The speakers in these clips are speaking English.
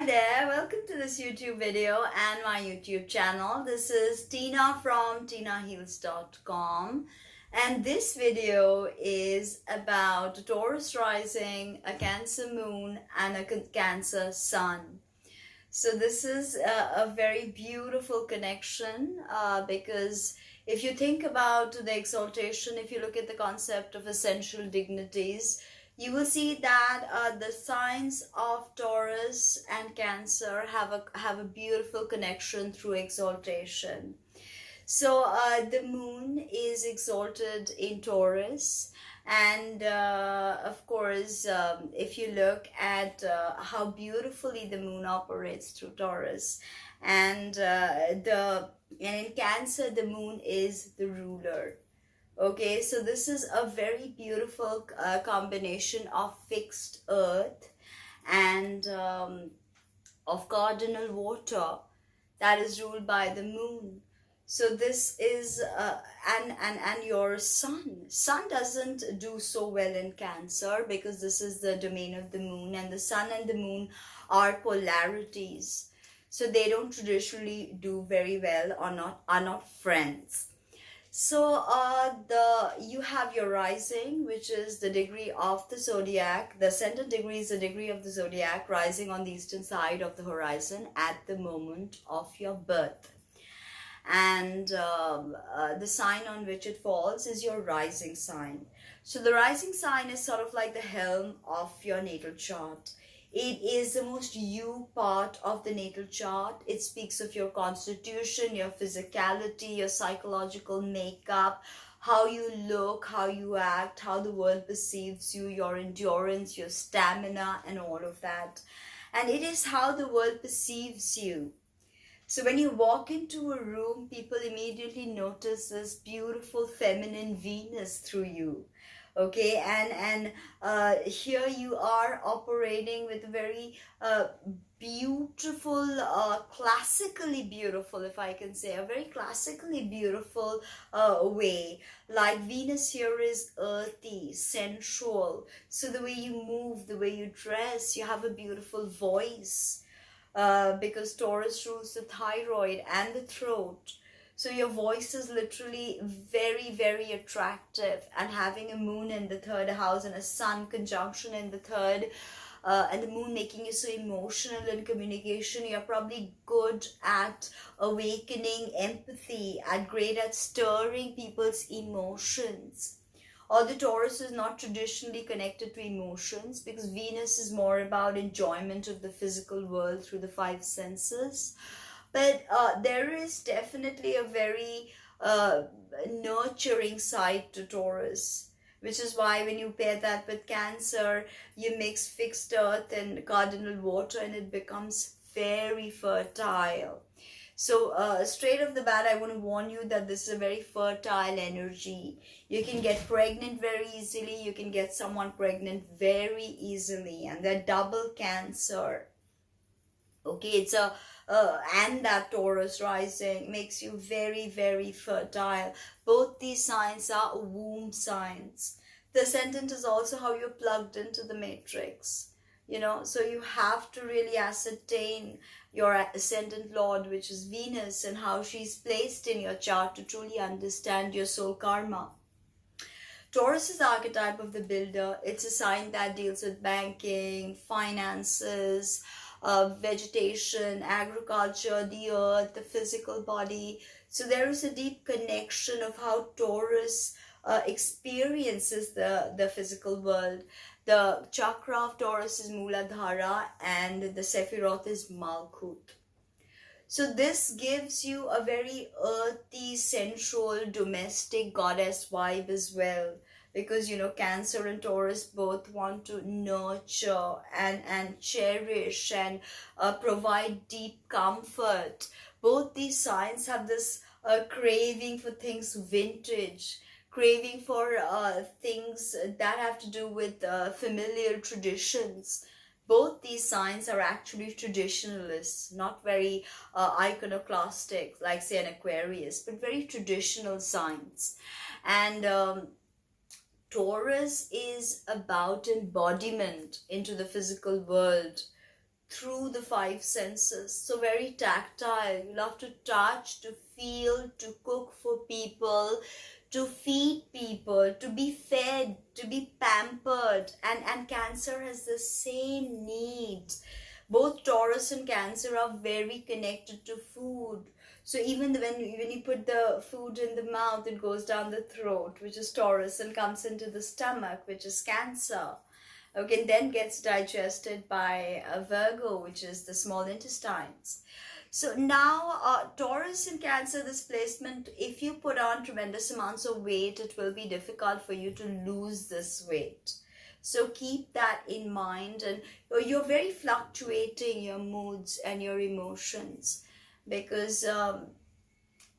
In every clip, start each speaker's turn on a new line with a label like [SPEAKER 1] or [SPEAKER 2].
[SPEAKER 1] there, welcome to this YouTube video and my YouTube channel. This is Tina from tinaheals.com, and this video is about Taurus rising, a Cancer moon and a Cancer sun. So this is a very beautiful connection because if you think about the exaltation, if you look at the concept of essential dignities, you will see that the signs of Taurus and Cancer have a beautiful connection through exaltation. So the moon is exalted in Taurus, and of course, if you look at how beautifully the moon operates through Taurus, and in Cancer, the moon is the ruler. Okay, so this is a very beautiful combination of fixed earth and of cardinal water that is ruled by the moon. So this is and your sun doesn't do so well in Cancer because this is the domain of the moon, and the sun and the moon are polarities, so they don't traditionally do very well, or are not friends. So you have your rising, which is the degree of the zodiac. The ascendant degree is the degree of the zodiac, rising on the eastern side of the horizon at the moment of your birth. And the sign on which it falls is your rising sign. So the rising sign is sort of like the helm of your natal chart. It is the most you part of the natal chart. It speaks of your constitution, your physicality, your psychological makeup, how you look, how you act, how the world perceives you, your endurance, your stamina, and all of that. And it is how the world perceives you. So when you walk into a room, people immediately notice this beautiful feminine Venus through you. Okay, and here you are operating with a very beautiful, classically beautiful, if I can say, a very classically beautiful way. Like Venus here is earthy, sensual. So the way you move, the way you dress, you have a beautiful voice because Taurus rules the thyroid and the throat. So your voice is literally very, very attractive, and having a moon in the third house and a sun conjunction in the third, and the moon making you so emotional in communication, you're probably good at awakening empathy, great at stirring people's emotions. Although Taurus is not traditionally connected to emotions because Venus is more about enjoyment of the physical world through the five senses. But there is definitely a very nurturing side to Taurus, which is why when you pair that with Cancer, you mix fixed earth and cardinal water, and it becomes very fertile. So straight off the bat, I want to warn you that this is a very fertile energy. You can get pregnant very easily. You can get someone pregnant very easily, and they're double Cancer. Okay, it's a and that Taurus rising makes you very, very fertile. Both these signs are womb signs. The ascendant is also how you're plugged into the matrix, you know, so you have to really ascertain your ascendant lord, which is Venus, and how she's placed in your chart to truly understand your soul karma. Taurus is the archetype of the builder. It's a sign that deals with banking, finances, vegetation, agriculture, the earth, the physical body. So there is a deep connection of how Taurus experiences the physical world. The chakra of Taurus is Muladhara, and the Sephiroth is Malkuth. So this gives you a very earthy, sensual, domestic goddess vibe as well. Because, you know, Cancer and Taurus both want to nurture and cherish and provide deep comfort. Both these signs have this craving for things vintage, craving for things that have to do with familiar traditions. Both these signs are actually traditionalists, not very iconoclastic, like say an Aquarius, but very traditional signs. And Taurus is about embodiment into the physical world. through the five senses. So very tactile. You love to touch, to feel, to cook for people, to feed people, to be fed, to be pampered. And Cancer has the same needs. Both Taurus and Cancer are very connected to food. So even when you put the food in the mouth, it goes down the throat, which is Taurus, and comes into the stomach, which is Cancer. Okay, then gets digested by Virgo, which is the small intestines. So now, Taurus and Cancer, this placement, if you put on tremendous amounts of weight, it will be difficult for you to lose this weight. So keep that in mind, and you're very fluctuating, your moods and your emotions, because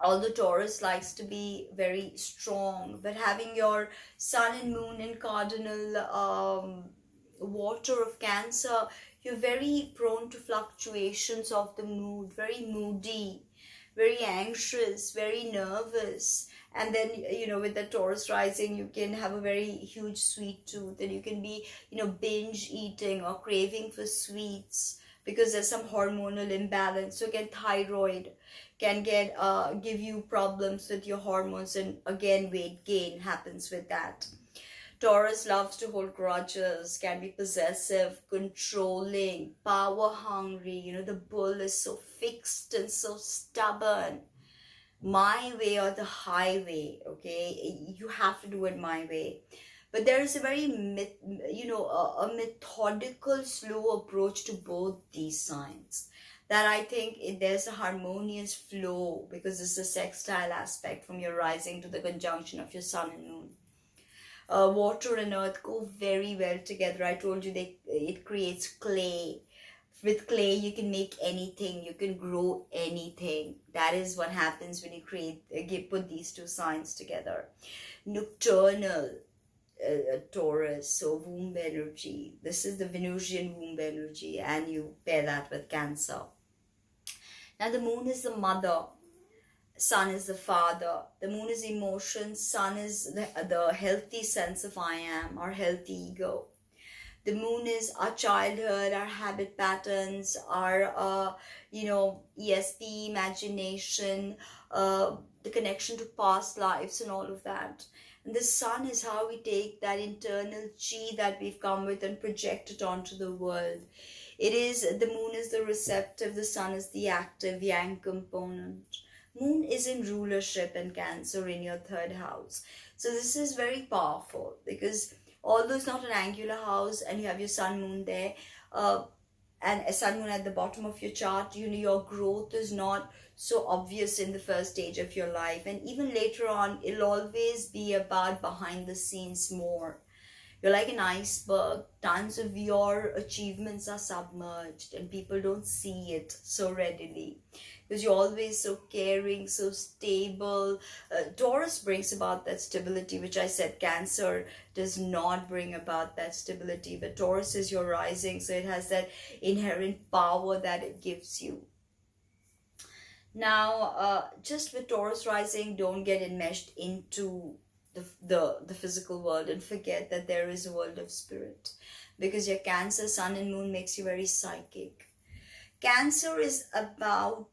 [SPEAKER 1] although Taurus likes to be very strong, but having your sun and moon in cardinal water of Cancer, you're very prone to fluctuations of the mood, very moody, very anxious, very nervous. And then, with the Taurus rising, you can have a very huge sweet tooth, and you can be, binge eating or craving for sweets because there's some hormonal imbalance. So again, thyroid can give you problems with your hormones, and again, weight gain happens with that. Taurus loves to hold grudges, can be possessive, controlling, power hungry. The bull is so fixed and so stubborn. My way or the highway, okay? You have to do it my way. But there is a very, a methodical, slow approach to both these signs, that I think there's a harmonious flow, because it's a sextile aspect from your rising to the conjunction of your sun and moon. Water and earth go very well together. I told you it creates clay. With clay, you can make anything, you can grow anything. That is what happens when you put these two signs together. Nocturnal Taurus, so womb energy. This is the Venusian womb energy, and you pair that with Cancer. Now, the moon is the mother. Sun is the father. The moon is emotions. Sun is the healthy sense of I am, our healthy ego. The moon is our childhood, our habit patterns, our, ESP, imagination, the connection to past lives and all of that. And the sun is how we take that internal chi that we've come with and project it onto the world. The moon is the receptive, the sun is the active, yang component. Moon is in rulership and Cancer in your third house. So this is very powerful, because although it's not an angular house and you have your sun moon there, and a sun moon at the bottom of your chart, your growth is not so obvious in the first stage of your life. And even later on, it'll always be about behind the scenes more. You're like an iceberg. Tons of your achievements are submerged and people don't see it so readily, because you're always so caring, so stable. Taurus brings about that stability, which I said Cancer does not bring about that stability. But Taurus is your rising, so it has that inherent power that it gives you. Now, just with Taurus rising, don't get enmeshed into the physical world and forget that there is a world of spirit, because your Cancer sun and moon makes you very psychic. Cancer is about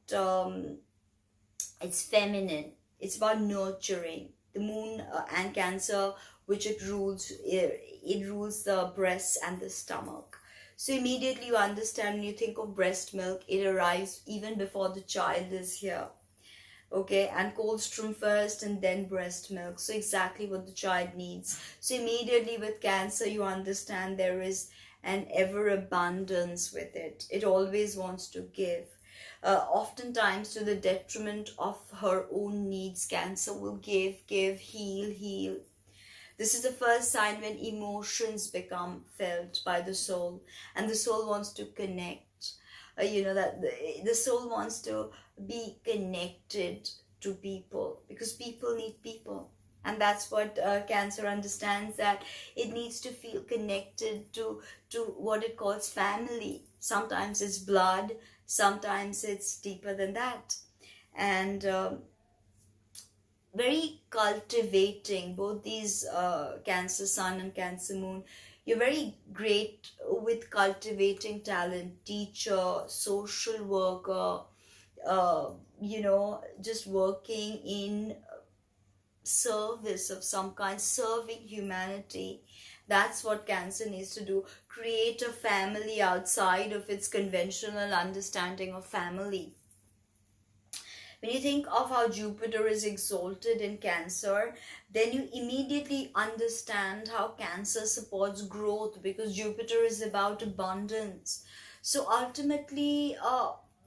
[SPEAKER 1] it's feminine, it's about nurturing. The moon and Cancer, which it rules the breasts and the stomach. So immediately you understand, when you think of breast milk, it arrives even before the child is here. Okay, and colostrum first and then breast milk. So exactly what the child needs. So immediately with Cancer, you understand there is an ever abundance with it. It always wants to give. Oftentimes to the detriment of her own needs, Cancer will give, heal. This is the first sign when emotions become felt by the soul, and the soul wants to connect. That the soul wants to be connected to people, because people need people. And that's what Cancer understands, that it needs to feel connected to what it calls family. Sometimes it's blood, sometimes it's deeper than that. And very cultivating, both these Cancer sun and Cancer moon, You're very great with cultivating talent, teacher, social worker, just working in service of some kind, serving humanity. That's what Cancer needs to do. Create a family outside of its conventional understanding of family. When you think of how Jupiter is exalted in Cancer, then you immediately understand how Cancer supports growth, because Jupiter is about abundance. So ultimately,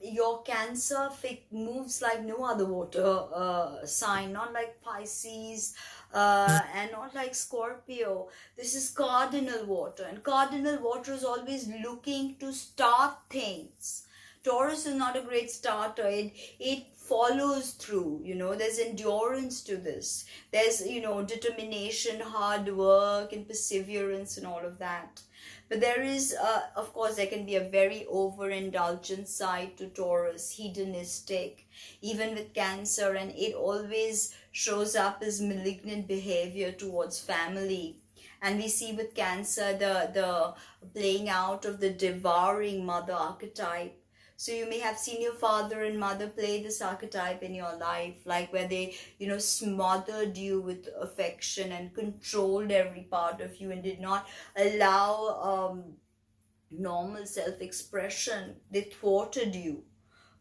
[SPEAKER 1] your Cancer moves like no other water sign, not like Pisces and not like Scorpio. This is cardinal water, and cardinal water is always looking to start things. Taurus is not a great starter. It follows through. There's endurance to this. There's determination, hard work, and perseverance, and all of that. But there is, of course, there can be a very overindulgent side to Taurus, hedonistic, even with Cancer, and it always shows up as malignant behavior towards family. And we see with Cancer the playing out of the devouring mother archetype. So you may have seen your father and mother play this archetype in your life, like where they, smothered you with affection and controlled every part of you and did not allow normal self-expression. They thwarted you.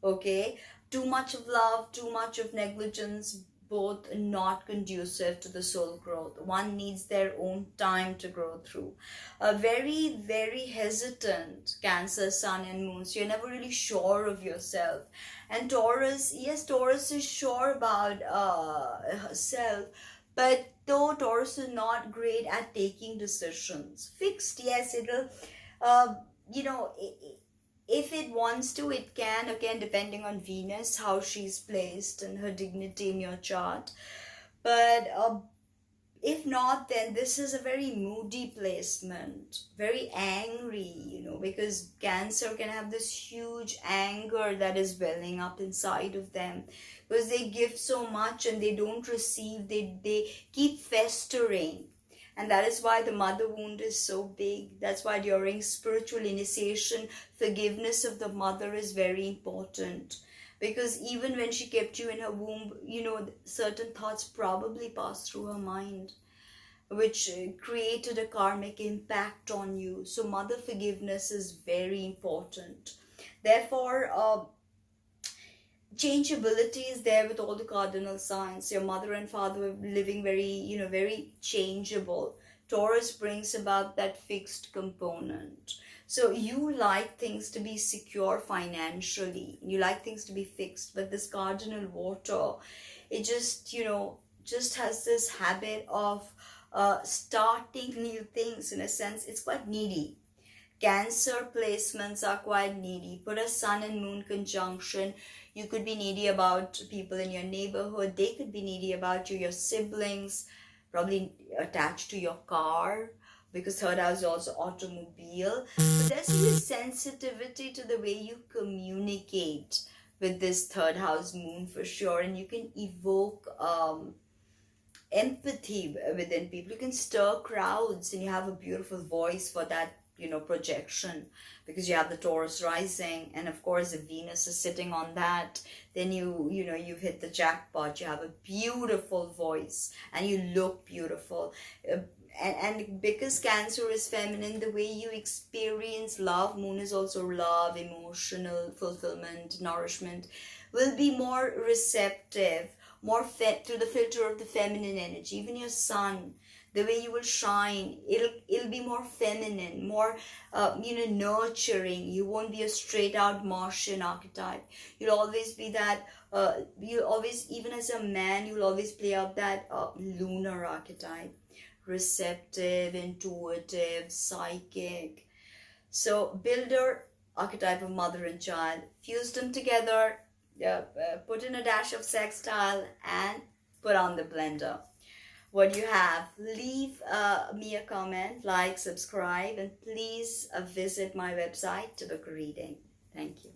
[SPEAKER 1] Okay, too much of love, too much of negligence, both not conducive to the soul growth. One needs their own time to grow through. A very, very hesitant Cancer, Sun and Moon, so you're never really sure of yourself. And Taurus, yes, Taurus is sure about herself, but though Taurus is not great at taking decisions. Fixed, yes, it'll, you know, if it wants to, it can, again, depending on Venus, how she's placed and her dignity in your chart. But if not, then this is a very moody placement, very angry, because Cancer can have this huge anger that is welling up inside of them, because they give so much and they don't receive, they keep festering. And that is why the mother wound is so big. That's why during spiritual initiation, forgiveness of the mother is very important. Because even when she kept you in her womb, certain thoughts probably passed through her mind, which created a karmic impact on you. So mother forgiveness is very important. Therefore, changeability is there with all the cardinal signs. Your mother and father are living very, very changeable. Taurus brings about that fixed component. So you like things to be secure financially. You like things to be fixed. But this cardinal water, it just has this habit of starting new things. In a sense, it's quite needy. Cancer placements are quite needy. Put a Sun and Moon conjunction. You could be needy about people in your neighborhood. They could be needy about you, your siblings, probably attached to your car, because third house is also automobile. But there's a sensitivity to the way you communicate with this third house moon for sure. And you can evoke empathy within people. You can stir crowds, and you have a beautiful voice for that projection, because you have the Taurus rising, and of course if Venus is sitting on that, then you've hit the jackpot. You have a beautiful voice and you look beautiful. And because Cancer is feminine, the way you experience love, Moon is also love, emotional fulfillment, nourishment, will be more receptive, more through the filter of the feminine energy. Even your Sun, the way you will shine, it'll be more feminine, more nurturing. You won't be a straight out Martian archetype. You'll always be that you'll always, even as a man, you'll always play out that lunar archetype, receptive, intuitive, psychic. So builder, archetype of mother and child, fuse them together, put in a dash of sextile, and put on the blender. What you have, leave me a comment, like, subscribe, and please visit my website to book a reading. Thank you.